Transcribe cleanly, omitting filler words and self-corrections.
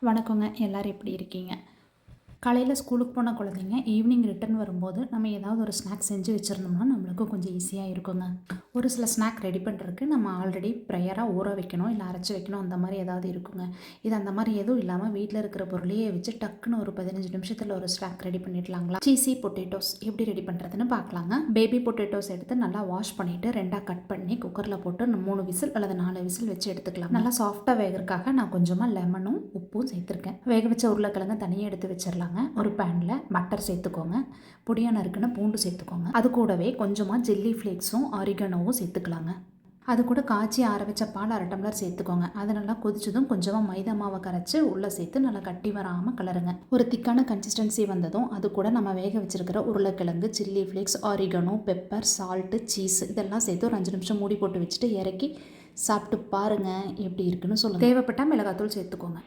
வணக்கங்க. எல்லாரும் எப்படி இருக்கீங்க? காலையில் ஸ்கூலுக்கு போன குழந்தைங்க ஈவினிங் ரிட்டர்ன் வரும்போது நம்ம ஏதாவது ஒரு ஸ்நாக் செஞ்சு வச்சுருந்தோம்னா நம்மளுக்கும் கொஞ்சம் ஈஸியாக இருக்குங்க. ஒரு சில ஸ்நாக் ரெடி பண்ணுறதுக்கு நம்ம ஆல்ரெடி ப்ரையராக ஊற வைக்கணும், இல்லை அரைச்சி வைக்கணும், அந்த மாதிரி ஏதாவது இருக்குங்க. இது அந்த மாதிரி எதுவும் இல்லாமல் வீட்டில் இருக்கிற பொருளையே வச்சு டக்குன்னு ஒரு 15 நிமிஷத்தில் ஒரு ஸ்நாக் ரெடி பண்ணிடலாங்களா? சீஸி பொட்டேட்டோஸ் எப்படி ரெடி பண்ணுறதுன்னு பார்க்கலாங்க. பேபி பொட்டேட்டோஸ் எடுத்து நல்லா வாஷ் பண்ணிவிட்டு ரெண்டாக கட் பண்ணி குக்கரில் போட்டு 3 விசில் அல்லது 4 விசில் வச்சு எடுத்துக்கலாம். நல்லா சாஃப்டாக வேகிறதுக்காக நான் கொஞ்சமாக லெமனும் உப்பும் சேர்த்துருக்கேன். வேக வச்ச உருளைக்கிழங்கு தனியாக எடுத்து வச்சிடலாங்க. ஒரு பேனில் பட்டர் சேர்த்துக்கோங்க, பொடியாக நறுக்குன பூண்டு சேர்த்துக்கோங்க. அது கூடவே கொஞ்சமாக ஜில்லி ஃப்ளேக்ஸும் ஆரிகனோவும் சேர்த்துக்கலாங்க. அது கூட காய்ச்சி ஆற வச்ச பால் 1/2 டம்ளர் சேர்த்துக்கோங்க. அது நல்லா கொதிச்சதும் கொஞ்சமாக மைதா மாவை கரைச்சி உள்ளே சேர்த்து நல்லா கட்டி வராமல் கலருங்க. ஒரு திக்கான கன்சிஸ்டன்சி வந்ததும் அது கூட நம்ம வேக வச்சிருக்கிற உருளைக்கிழங்கு, chilli flakes, oregano, pepper, salt, cheese இதெல்லாம் சேர்த்து ஒரு 5 நிமிஷம் மூடி போட்டு வச்சுட்டு இறக்கி சாப்பிட்டு பாருங்கள் எப்படி இருக்குன்னு சொல்லுங்கள். தேவைப்பட்டால் மிளகாத்தூள் சேர்த்துக்கோங்க.